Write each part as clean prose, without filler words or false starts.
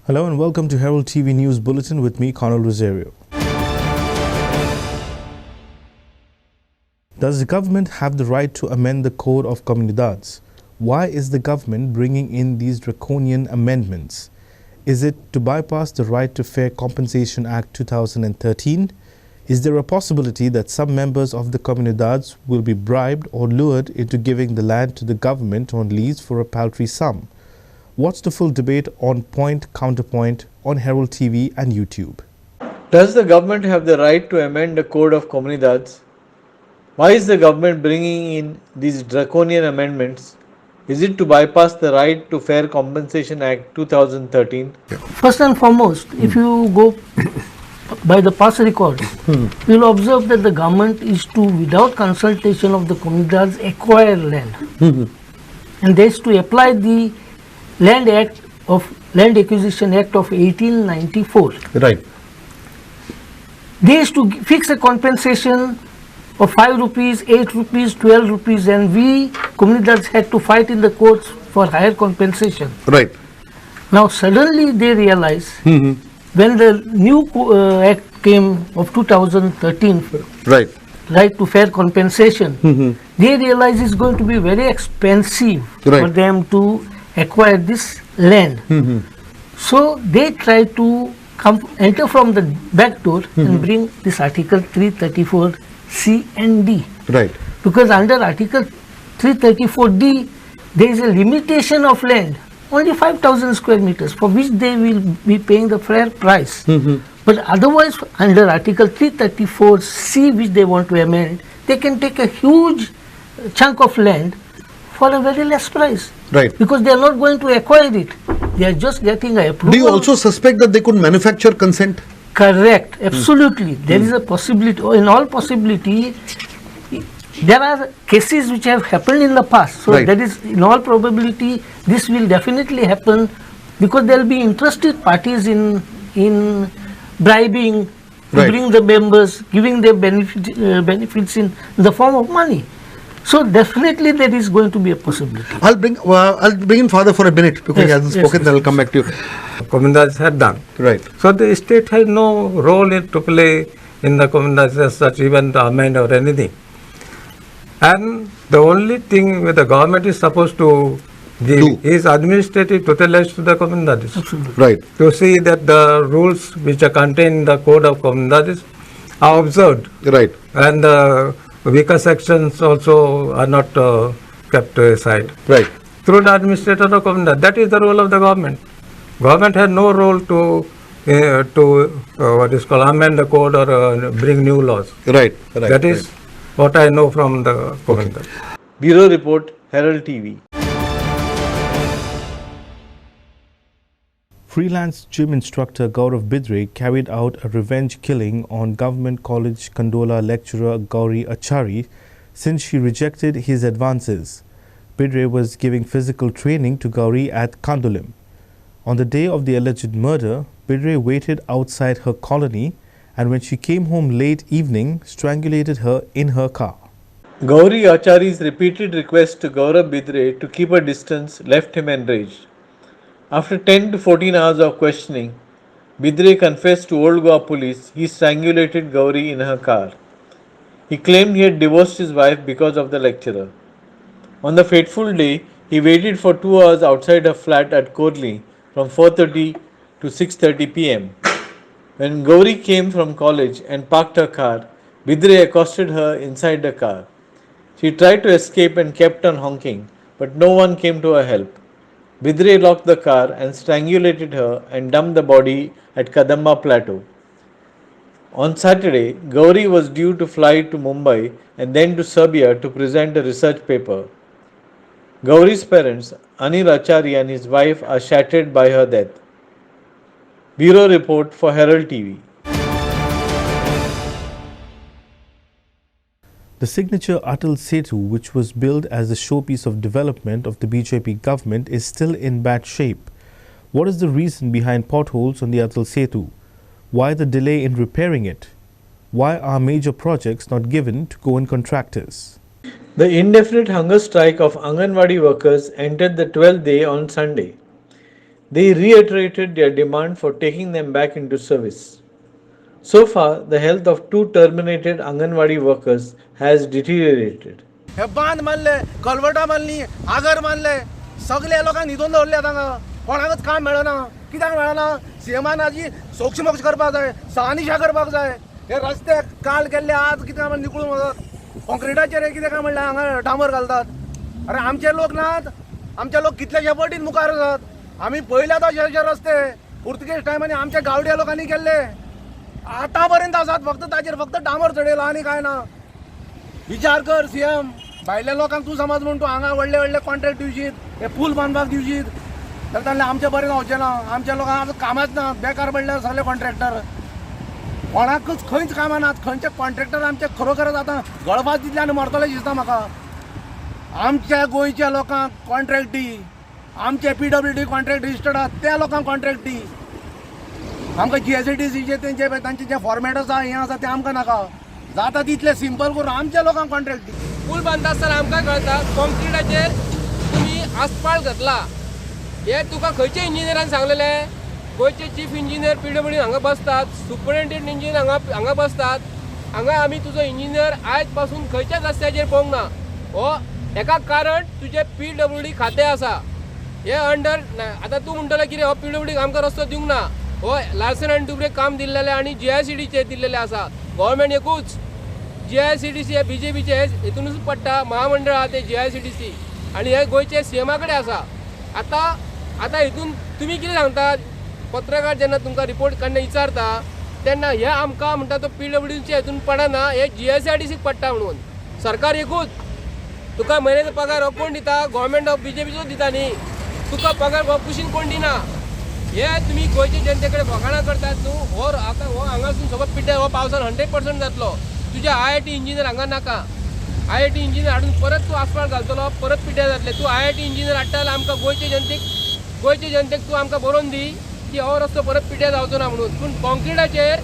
Hello and welcome to Herald TV News Bulletin with me, Conal Rosario. Does the government have the right to amend the Code of Comunidades? Why is the government bringing in these draconian amendments? Is it to bypass the Right to Fair Compensation Act 2013? Is there a possibility that some members of the Comunidades will be bribed or lured into giving the land to the government on lease for a paltry sum? Watch the full debate on Point Counterpoint on Herald TV and YouTube. Does the government have the right to amend the Code of Comunidades? Why is the government bringing in these draconian amendments? Is it to bypass the Right to Fair Compensation Act 2013? First and foremost, if you go by the past records, you will observe that the government is to, without consultation of the comunidades, acquire land. And they is to apply the Land Acquisition Act of 1894. Right. They is to fix a compensation of 5 rupees, 8 rupees, 12 rupees, and we comunidades had to fight in the courts for higher compensation. Right. Now suddenly they realize when the new act came of 2013, Right. right to fair compensation, they realize it's going to be very expensive for Right. them to acquire this land. So they try to enter from the back door and bring this Article 334 C and D. Right. Because under Article 334D, there is a limitation of land, only 5,000 square meters, for which they will be paying the fair price. But otherwise, under Article 334C, which they want to amend, they can take a huge chunk of land for a very less price. Right. Because they are not going to acquire it. They are just getting a approval. Do you also suspect that they could manufacture consent? Correct, absolutely. There is a possibility, or in all possibility, there are cases which have happened in the past. So Right. that is, in all probability, this will definitely happen because there will be interested parties in bribing, to Right. bring the members, giving them benefits in the form of money. So definitely there is going to be a possibility. I'll bring in Father for a minute because he hasn't spoken. Then I'll come back to you. Comunidades had done. Right. So the state had no role to play in the comunidades as such, even to amend or anything. And the only thing where the government is supposed to give is administrative tutelage to the comunidades. Right. To see that the rules which are contained in the Code of Comunidades are observed. Right. And the weaker sections also are not kept aside. Right. Through the administrator of comunidad. That is the role of the government. Government had no role to what is called amend the code or bring new laws. Right. Right. That is what I know from the comunidad. Bureau Report, Herald TV. Freelance gym instructor Gaurav Bidre carried out a revenge killing on Government College Kandola lecturer Gauri Achari since she rejected his advances. Bidre was giving physical training to Gauri at Kandolim. On the day of the alleged murder, Bidre waited outside her colony and when she came home late evening, strangulated her in her car. Gauri Achari's repeated request to Gaurav Bidre to keep a distance left him enraged. After 10 to 14 hours of questioning, Bidre confessed to Old Goa police he strangulated Gauri in her car. He claimed he had divorced his wife because of the lecturer. On the fateful day, he waited for 2 hours outside her flat at Korli from 4:30 to 6:30 p.m. When Gauri came from college and parked her car, Bidre accosted her inside the car. She tried to escape and kept on honking, but no one came to her help. Bidre locked the car and strangulated her and dumped the body at Kadamba Plateau. On Saturday, Gauri was due to fly to Mumbai and then to Serbia to present a research paper. Gauri's parents, Anil Achari and his wife, are shattered by her death. Bureau Report for Herald TV. The signature Atal Setu, which was billed as the showpiece of development of the BJP government, is still in bad shape. What is the reason behind potholes on the Atal Setu? Why the delay in repairing it? Why are major projects not given to Goan contractors? The indefinite hunger strike of Anganwadi workers entered the 12th day on Sunday. They reiterated their demand for taking them back into service. So far, the health of 2 terminated Anganwadi workers has deteriorated. हे बांद मारले, कलवटा मारली, आगर मारले, सगळे लोकांक न्हिदून दवरले हांगा. कोणाकच काम मेळना. कित्याक मेळना? सीएमान आजी सोक्ष मोक्ष करपाक जाय, सहानिशा करपाक जाय. हे रस्ते काल केल्ले आज कितें काय निकळून वतात. कॉन्क्रिटाचेर कितें काय म्हणल्यार हांगा डांबर घालतात. अरे आमचे लोक नात. आमचे लोक कितलेशे पटीन मुखार वतात. आमी पयल्यात अशे रस्ते पुर्तुगेज टायमांनी आमच्या गावड्या लोकांनी केल्ले. आतां पर्यंत आसात फक्त ताचेर फक्त डांबर चडयला आनी काय ना. विचार कर सीएम. भायल्या लोकांक तूं समज म्हण तूं हांगा व्हडले व्हडले कॉन्ट्रॅक्ट दिवशीत, हे पूल बांदपाक दिवशीत, तर तांणे आमचे बरें जावचें ना. आमच्या लोकांक आतां कामाच ना. बेकार पडल्यार सगळे कॉन्ट्रॅक्टर. कोणाकच खंयच कामां नात. खंयचे कॉन्ट्रॅक्टर आमचे खरोखरच आतां गळफास दितले आनी मरतले दिसता म्हाका. आमच्या गोंयच्या लोकांक कॉन्ट्रॅक्ट दी. आमचे PWD कॉन्ट्रॅक्ट रजिस्टर्ड आहात त्या लोकांक कॉन्ट्रॅक्ट दी. आमकां GSTCचे तेंचे तांचे जे फॉर्मेट आसा हें आसा तें आमकां नाका. जाता तितले सिंपल करून आमच्या लोकांक कॉन्ट्रॅक्ट दी. पूल बांदता आसतना आमकां कळटा कॉन्क्रिटाचेर तुमी आस्पाल्ट घातला. हे तुका खंयच्या इंजिनियरान सांगलेलें? गोंयचे चीफ इंजिनियर PWD हांगा बसतात, सुपरिटेंडंट इंजिनियर हांगा बसतात. हांगा आमी तुजो इंजिनियर आयज पासून खंयच्याच रस्त्याचेर पळोवंक ना. हो हेका कारण तुजें PWD खातें आसा. हे अंडर आतां तूं म्हणटलें कितें हो PWD आमकां रस्तो दिवंक ना. हो लार्सन एंड टुब्रे काम दिल्लेलें आनी GICDचे दिल्लेलें आसा. गव्हर्मेंट एकूच. GICDC हे BJPचे हितूनच पडटा. महामंडळ आहा ते GICDC आनी हे गोंयचे सीएमा कडेन आसा. आतां हितून तुमी कितें सांगतात? पत्रकार जेन्ना तुमकां रिपोर्ट काडून विचारता तेन्ना हे आमकां म्हणटा तो PWDचे हितून पडना, हे GICDCक पडटा म्हणून. सरकार एकूच. तुका म्हयन्याचो पगार हो कोण दिता? गव्हर्मेंट ऑफ BJPचो दिता न्ही. तुका पगार हो कुशीन कोण दिना. हे तुमी गोंयचे जनते कडेन फकाणां करतात न्हू. हो आतां हो हांगासून सगळो पिड्ड्यार हो पावसान 100% जातलो. तुजे IIT इंजिनियर हांगा नाका. IIT इंजिनियर हाडून परत तूं आस्पाल्ट घालतलो, परत पिड्ड्यार जातले. तूं IIT इंजिनियर हाडटा जाल्यार आमकां गोंयचे जनतेक तूं आमकां बरोवन दी की हो रस्तो परत पिड्ड्यार जावचो ना म्हणून. पूण कॉन्क्रिटाचेर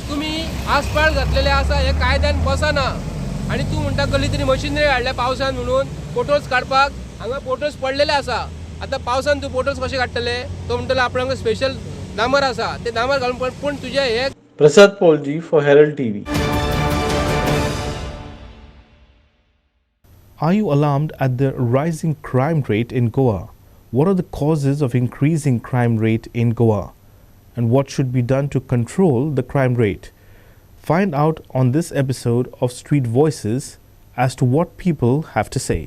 तुमी आस्पाल्ट घातलेले आसा हे कायद्यान बसना. आनी तूं म्हणटा कसली तरी मशिनरी हाडल्या पावसान म्हणून फोटोज काडपाक. हांगा फोटोज पडलेले आसा. आतां पावसान तूं फोटोज कशे काडटले? तो म्हणटलो आपणाक स्पेशल डांबर आसा ते डांबर घालून पूण तुजे हे. Prasad Paulji for Herald TV. Are you alarmed at the rising crime rate in Goa? What are the causes of increasing crime rate in Goa? And what should be done to control the crime rate? Find out on this episode of Street Voices as to what people have to say.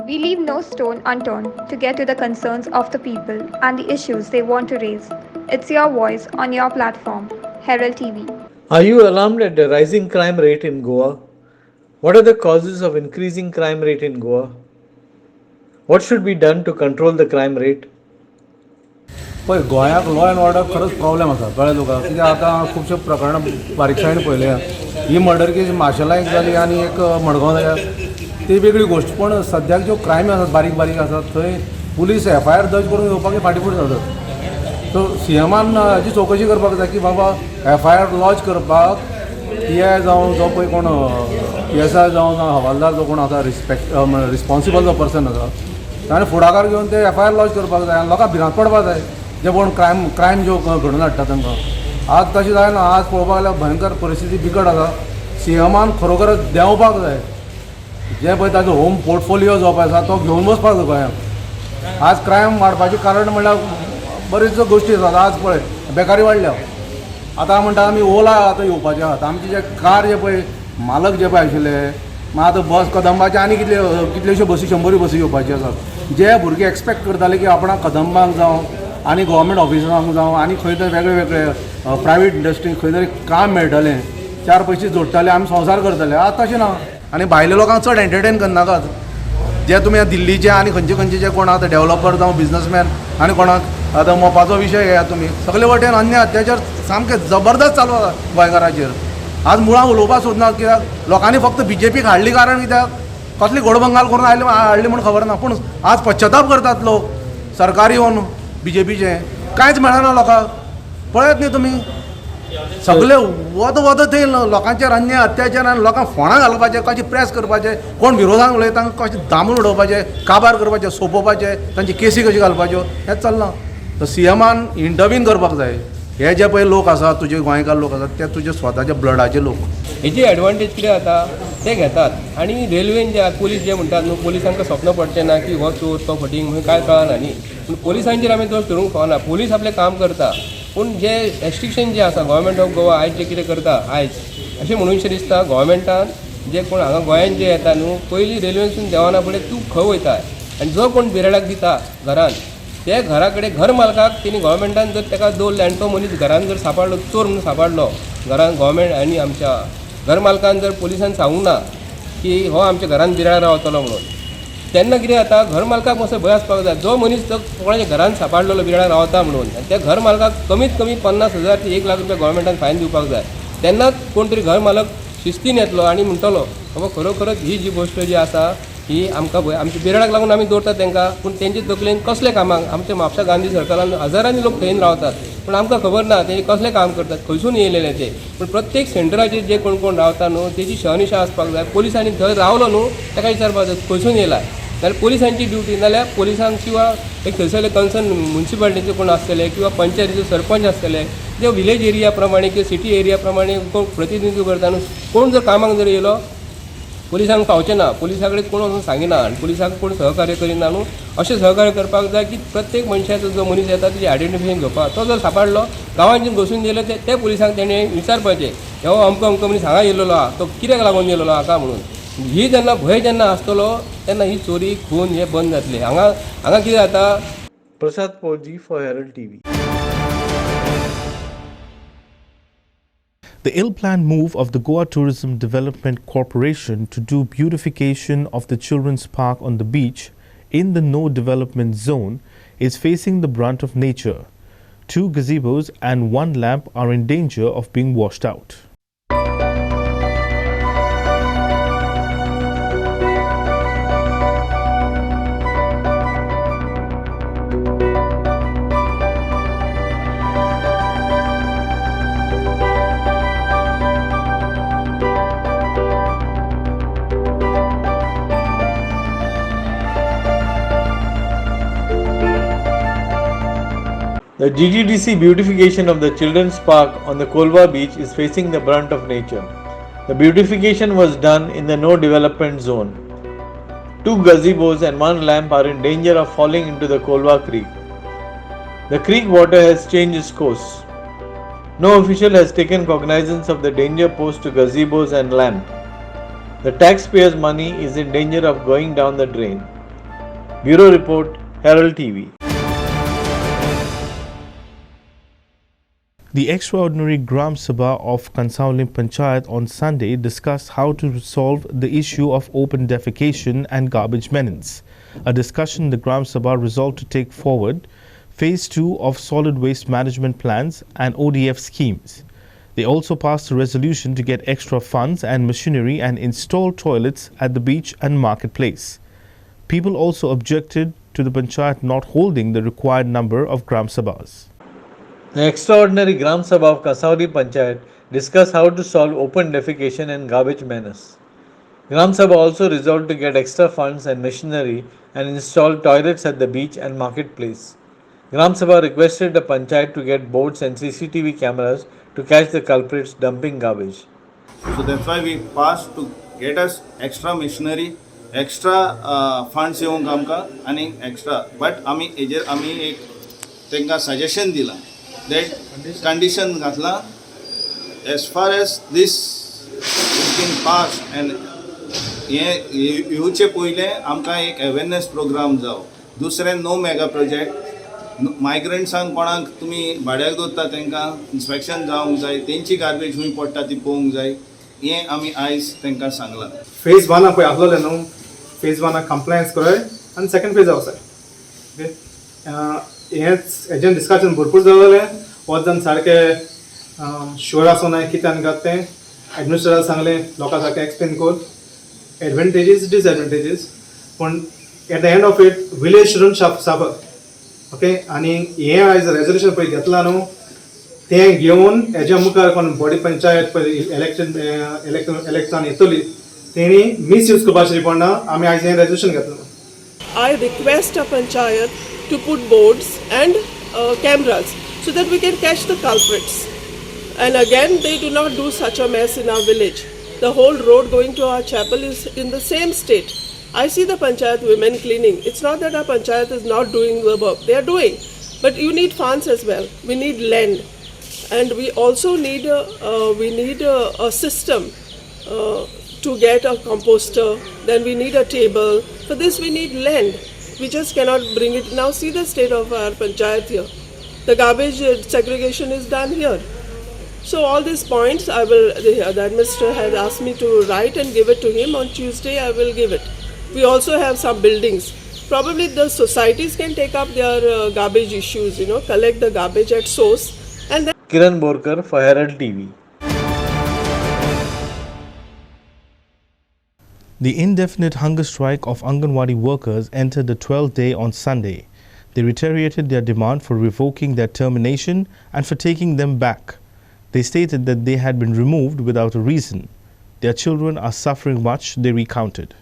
We leave no stone unturned to get to the concerns of the people and the issues they want to raise. It's your voice on your platform, Herald TV. Are you alarmed at the rising crime rate in Goa? What are the causes of increasing crime rate in Goa? What should be done to control the crime rate? पळय गोंयाक law and order खरोच problem आसा कळ्ळें तुका. कित्याक आतां खुबशे प्रकरणां बारीकसाणेन पळयल्या. ही मर्डर केस माशेलांत जाली आनी एक मडगांव जाल्या ती वेगळी गोश्ट. पण सद्याक ज्यो क्रायम आसात बारीक बारीक आसात थंय पुलीस FIR दर्ज करून येवपाक फाटीफूट जातात. सो सीएमान हाची चवकशी करपाक जाय की बाबा FIR लॉन्च करपाक PI जावं जो पळय कोण PSI जावं ना हवालदार जो कोण आसा रिस्पॉन्सिबल जो पर्सन आसा ताणें फुडाकार घेवन ते FIR लॉन्च करपाक जाय आनी लोकांक भिरांत पडपाक जाय जे कोण क्रायम ज्यो घडोवन हाडटा तांकां. आज तशें जायना. आज पळोवपाक गेल्यार भयंकर परिस्थिती बिकट आसा. सीएमान खरोखरच देंवपाक जाय. जे पळय ताजो होम पोर्टफोलियो जो आसा तो घेवन बसपाक जाय गोंयांत. आज क्रायम वाडपाचें कारण म्हणल्यार बऱ्योच गोश्टी आसात. आज पळय बेकारी वाडल्या. आतां म्हणटा आमी ओला आतां येवपाचे आहात. आमचे जे कार जे पळय मालक जे पळय आशिल्ले मागीर आतां बस कदंबाचे आनी कितल्योश्यो बसी 100 बसी येवपाच्यो आसात. जे भुरगे एक्सपेक्ट करताले की आपणाक कदंबाक जावं आनी गव्हर्मेंट ऑफिसांक जावं आनी खंय तरी वेगळे वेगळे प्रायवेट इंडस्ट्रीक खंय तरी काम मेळटलें 4 पयशे जोडटले आमी संवसार करतले. आज तशें ना. आनी भायल्या लोकांक चड एंटरटेन करनाकात. जे तुमी दिल्लीचे आनी खंयचे जे कोण आतां डेव्हलपर जावं बिजनसमॅन आनी कोणाक आतां मोपाचो विशय घेयात तुमी सगळे वटेन अन्य अत्याचार सामके जबरदस्त चालू आसा गोंयकाराचेर. आज मुळां उलोवपाक सोदनात कित्याक लोकांनी फक्त BJP हाडली कारण कित्याक कसली घोडबंगाल करून हाडली म्हूण खबर ना पूण आज पश्चाताप करतात लोक सरकार येवन BJPचे कांयच मेळना लोकांक पळयत न्ही तुमी सगळे वद ते लोकांचेर अन्याय अत्याचार आनी लोकांक फोंडां घालपाचें कशें प्रेस करपाचें कोण विरोधांक उलयता तांकां कशें दामून उडोवपाचें काबार करपाचें सोंपोवपाचें तांची केसी कशी घालपाच्यो हेंच चल्लां तर CMान इंटरवीन करपाक जाय हे जे पळय लोक आसात तुजे गोंयकार लोक आसात ते तुजे स्वताचे ब्लडाचे लोक हेची एडवांटेज कितें जाता ते घेतात आनी रेल्वेन जे पुलीस जे म्हणटात न्हू पुलिसांक स्वप्न पडचें ना की हो चोर तो फटींग म्हणून कांय कळना न्ही पूण पुलिसांचेर आमी दोश धरूंक फावना पुलीस आपलें काम करता पूण जे रेस्ट्रिक्शन जे आसा गोवोरमेंट ऑफ गोवा आयज जे कितें करता आयज अशें म्हणूनशें दिसता गोवोरमेंटान जे कोण हांगा गोंयान जे येता न्हू पयलीं रेल्वेसून देवाना फुडें तूं खंय वयता आनी जो कोण बिराडाक दिता घरान ते घरा कडेन घर मालकाक तेणी गोवोरमेंटान जर ताका दवरलें आनी तो मनीस घरान जर सांबाळलो चोर म्हणून सांबाळलो घरान गोवोरमेंट आनी आमच्या घर मालकान जर पुलिसान सांगूंक ना की हो आमच्या घरान बिराड रावतलो म्हणून तेन्ना कितें जाता घर मालकाक मातसो भंय आसपाक जाय जो मनीस तो कोणाच्या घरान सांबाळलेलो बिराड रावता म्हणून आनी त्या घर मालकाक कमीत कमी 50,000 ते 1 लाख रुपया गोवोरमेंटान फायन दिवपाक जाय तेन्नाच कोण तरी घर मालक शिस्तीन येतलो आनी म्हणटलो बाबा खरोखरच ही जी गोश्ट जी आसा ही आमकां भंय आमच्या बिराडाक लागून आमी दवरतात तांकां पूण तेंचे तकलेन कसले कामाक आमच्या म्हापसा गांधी सर्कलान हजारांनी लोक थंय रावतात पूण आमकां खबर ना तेजे कसले काम करतात खंयसून येयलेले ते पूण प्रत्येक सेंटराचेर जे कोण कोण रावता न्हू तेजी शहनिशा आसपाक जाय पुलिसांनी थंय रावलो न्हू ताका विचारपाक जाय खंयसून येयला नाल्यार पुलिसांची ड्युटी नाल्यार पुलिसांक किंवा एक थंयसरले कन्सर्न म्युन्सिपालिटीचे कोण आसतले किंवा पंचायतीचे सरपंच आसतले जे विलेज एरिया प्रमाणे किंवा सिटी एरिया प्रमाणे कोण प्रतिनिधित्व करता न्हू कोण जर कामाक जर येयलो पुलिसांक पावचें ना पुलिसा कडेन कोण वचून सांगिना आनी पुलिसांक कोण सहकार्य करिना न्हू अशें सहकार्य करपाक जाय की प्रत्येक मनशाचो जो मनीस येता तेजें आयडेंटिफिकेशन घेवपाक तो जर सांबाळलो गांवांत जेवन बसून येयलो ते पुलिसांक तेणें विचारपाचें हो अमको मनीस हांगा येयलेलो आहा तो कित्याक लागून येयलेलो हाका म्हणून ही जेन्ना भंय जेन्ना आसतलो तेन्ना ही चोरी खून हे बंद जातले हांगा कितें जाता. Prasad Polji for Herald TV. The ill-planned move of the Goa Tourism Development Corporation to do beautification of the children's park on the beach in the no development zone is facing the brunt of nature. 2 gazebos and 1 lamp are in danger of being washed out. The GGDC beautification of the children's park on the Kolva beach is facing the brunt of nature. The beautification was done in the no development zone. 2 gazebos and 1 lamp are in danger of falling into the Kolva creek. The creek water has changed its course. No official has taken cognizance of the danger posed to gazebos and lamp. The taxpayers' money is in danger of going down the drain. Bureau Report, Herald TV. The extraordinary Gram Sabha of Kansaulim Panchayat on Sunday discussed how to resolve the issue of open defecation and garbage menace. A discussion the Gram Sabha resolved to take forward Phase 2 of solid waste management plans and ODF schemes. They also passed a resolution to get extra funds and machinery and install toilets at the beach and marketplace. People also objected to the Panchayat not holding the required number of Gram Sabhas. The extraordinary Gram Sabha of Kasauri Panchayat discussed how to solve open defecation and garbage menace. Gram Sabha also resolved to get extra funds and machinery and install toilets at the beach and marketplace. Gram Sabha requested the Panchayat to get boards and CCTV cameras to catch the culprits dumping garbage. So that's why we passed to get us extra machinery, extra funds येवंक आमकां आनी extra. But आमी एक तांकां suggestion दिलां. That condition घातला as far as this has been passed and येवचे पयले आमकां एक अवेरनेस प्रोग्राम जावं. दुसरें नो मेगा प्रोजेक्ट मायग्रंट्सांक कोणाक तुमी भाड्याक दवरता तांकां इन्स्पेक्शन जावंक जाय तेंची गार्बेज खंय पडटा ती पळोवंक जाय हें आमी आयज तांकां सांगलां. फेज 1 पळय आसलोले न्हू फेज 1 कंप्लायन्स करय आनी सेकंड फेज आसा ओके हेजें डिस्कशन भरपूर जालें वच जावन सारकें शुअर आसूं ना कितें घात तें ॲडमिनिस्ट्रेटर सांगलें लोकां सारकें एक्सप्लेन कर एडवांटेजीस डिसएडवांटेजीस पूण at the end of it village shouldn't suffer okay आनी हें आयज रेजोल्युशन पळय घेतलां न्हू तें घेवन हेज्या मुखार कोण बॉडी पंचायत पळय इलेक्शन येतली तेणी मिसयूज करपाचें पडना आमी आयज हें रेजोल्युशन घेतलां. I request a panchayat to put boards and cameras so that we can catch the culprits. And again, they do not do such a mess in our village. The whole road going to our chapel is in the same state. I see the panchayat women cleaning. It's not that our panchayat is not doing the work. They are doing. But you need funds as well. We need land. And we also need a system to get a composter. Then we need a table. For this we need land. We just cannot bring it. Now see the state of our panchayat here. The garbage segregation is done here. So all these points the administrator has asked me to write and give it to him. On Tuesday I will give it. We also have some buildings. Probably the societies can take up their garbage issues, collect the garbage at source. And then Kiran Borkar for Herald TV. The indefinite hunger strike of Anganwadi workers entered the 12th day on Sunday. They reiterated their demand for revoking their termination and for taking them back. They stated that they had been removed without a reason. Their children are suffering much, they recounted.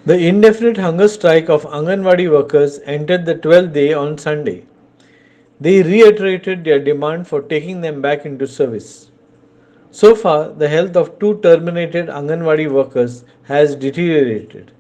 The indefinite hunger strike of Anganwadi workers entered the 12th day on Sunday. They reiterated their demand for taking them back into service. So far, the health of 2 terminated Anganwadi workers has deteriorated.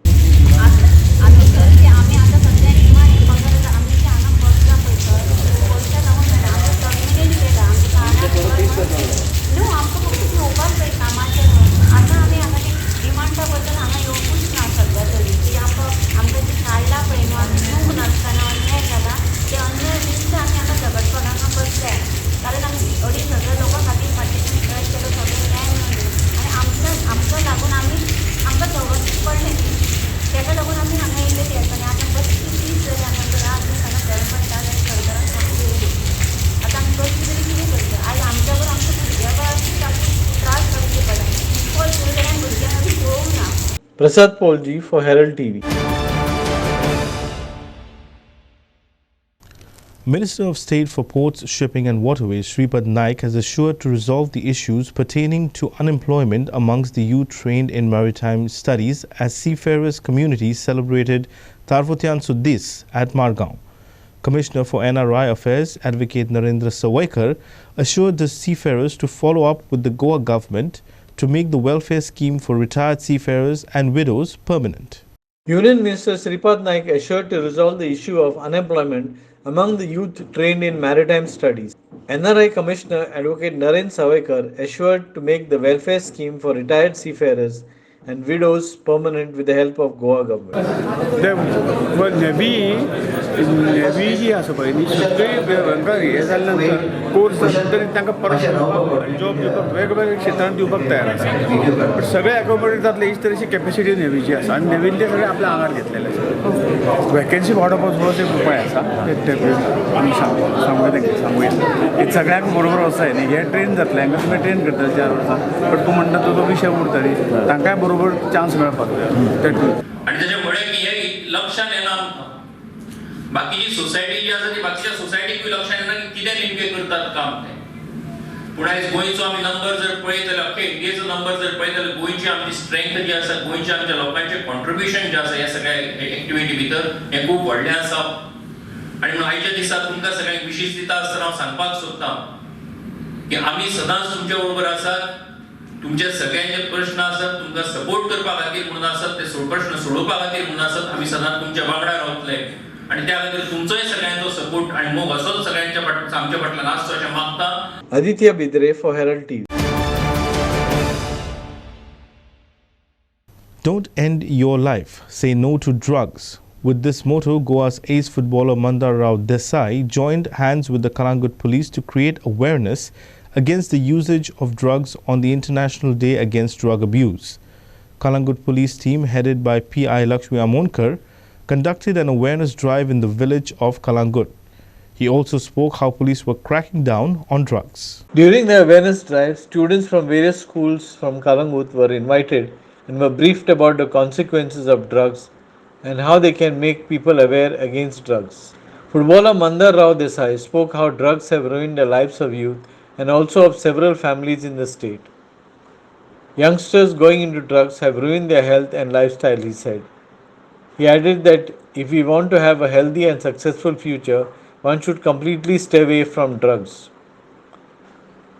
Prasad Polji for Herald TV. Minister of State for Ports, Shipping and Waterways Shripad Naik has assured to resolve the issues pertaining to unemployment amongst the youth trained in maritime studies as seafarers communities celebrated Tarvotyan Suddis at Margaon. Commissioner for NRI Affairs Advocate Narendra Sawaikar assured the seafarers to follow up with the Goa government to make the welfare scheme for retired seafarers and widows permanent. Union Minister Shripad Naik assured to resolve the issue of unemployment among the youth trained in maritime studies. NRI Commissioner Advocate Narendra Sawaikar assured to make the welfare scheme for retired seafarers and widows permanent with the help of Goa government. Navy जी आसा पळय न्ही सगळी हांकां हें जाल्ल्या नंतर course जाता तरी तांकां परत जॉब दिवपाक वेगवेगळ्या क्षेत्रांत दिवपाक तयार आसा बट सगळे एकोमोडेट जातले हीच तरेची कॅपेसिटी नेव्हीची आसा आनी नेव्हींतले सगळे आपल्या आंगार घेतलेले आसा वॅकन्सी वाडोवपाक हो एक उपाय आसा आमी सांगूया हे सगळ्यांक बरोबर वचय न्ही हे ट्रेन जातले हांकां तुमी ट्रेन करता 4 वर्सां बट तूं म्हणटा तो विशय उरता न्ही तांकांय बरोबर चान्स मेळपाक जाय आनी तेजे फुडें की हे लक्षान येना बाकीची सोसायटी जी आसा ती बाकीच्या सोसायटीकूय लक्षात येना की कितें नेमकें करतात काम ते पूण आयज गोंयचो आमी नंबर जर पळयत जाल्यार अख्खे इंडियेचो नंबर जर पळयत जाल्यार गोंयची आमची स्ट्रेंथ जी आसा गोंयच्या आमच्या लोकांचें कॉन्ट्रिब्युशन जें आसा ह्या सगळ्या एक्टिविटी भितर हें खूब व्हडलें आसा आनी म्हणून आयच्या दिसा तुमकां सगळ्यांक विशेष दिता आसतना हांव सांगपाक सोदतां की आमी सदांच तुमच्या बरोबर आसात तुमचे सगळ्यांचे प्रश्न आसात तुमकां सपोर्ट करपा खातीर म्हणून आसात ते प्रश्न सोडोवपा खातीर म्हणून आसात आमी सदांच तुमच्या वांगडा रावतले आणि त्या खातीर तुमचोय सगळ्यांचो सपोर्ट आणि मोग असोच सगळ्यांच्या आमच्या फाटल्यान आसचो अशें मागता. Aditya Bidre for Herald TV. Don't end your life. Say no to drugs. With this motto, Goa's ace footballer Mandar Rao Desai joined hands with the Kalangut police to create awareness against the usage of drugs on the International Day Against Drug Abuse. Kalangut police team headed by P.I. Lakshmi Amonkar conducted an awareness drive in the village of Kalangut. He also spoke how police were cracking down on drugs. During the awareness drive, students from various schools from Kalangut were invited and were briefed about the consequences of drugs and how they can make people aware against drugs. Footballer Mandar Rao Desai spoke how drugs have ruined the lives of youth and also of several families in the state. Youngsters going into drugs have ruined their health and lifestyle, he said. He added that if we want to have a healthy and successful future, one should completely stay away from drugs.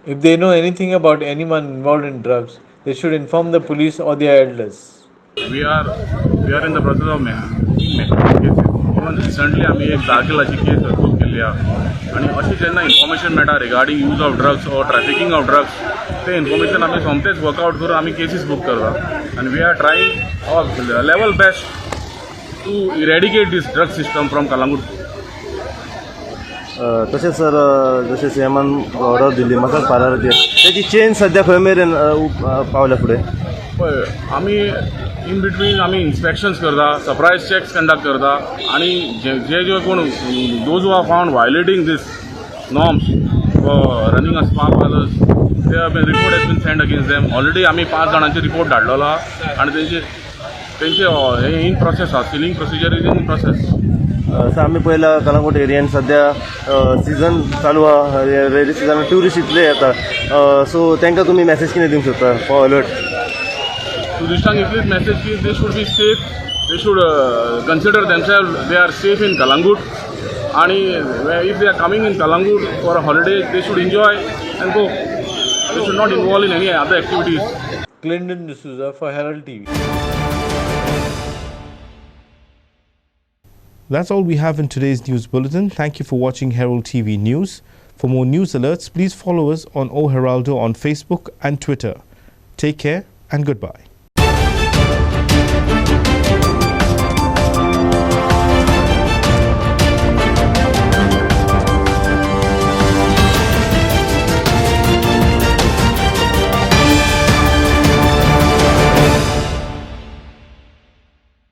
If they know anything about anyone involved in drugs, they should inform the police or their elders. We are in the process of making cases. Even recently, आम्ही एक दाखलाची case prove केली आहे आणि अशी जेन्ना information मेळटा regarding use of drugs और trafficking of drugs ते इन्फॉर्मेशन आम्ही सोमतेच वर्कआउट करून आम्ही केसीस बुक करता and we are trying our level best to eradicate this drug system from Kalangut. तशेंच सर जशें सीएमान ऑर्डर दिली म्हाका फाल्यां तेजी चेन सद्या खंय मेरेन पावल्या फुडें पळय आमी इन बिटवीन आमी इन्स्पेक्शन्स करता सरप्रायज चेक्स कंडक्ट करता आणि जे कोण those who are found violating these norms for running a spa parlours ते report has been sent against them already आमी 5 जाणांचे रिपोर्ट धाडलेलो आहा आणि तेंचे इन प्रोसेस आहा sealing procedure is in process. So आमी पळयला कलंगूट एरियन सद्या सिजन चालू आहा रेनी सिजन ट्युरिस्ट इतले येता सो तांकां तुमी मॅसेज कितें दिवंक सोदता फॉर अलर्ट. टुरिस्टांक इतलीच मॅसेज की they should be safe they should consider themselves they are safe in Calangute आणि if they are coming in Calangute for a holiday they should enjoy and go they should not involve in any other activities. Clinton D'Souza for Herald TV. That's all we have in today's news bulletin. Thank you for watching Herald TV News. For more news alerts, please follow us on O Heraldo on Facebook and Twitter. Take care and goodbye.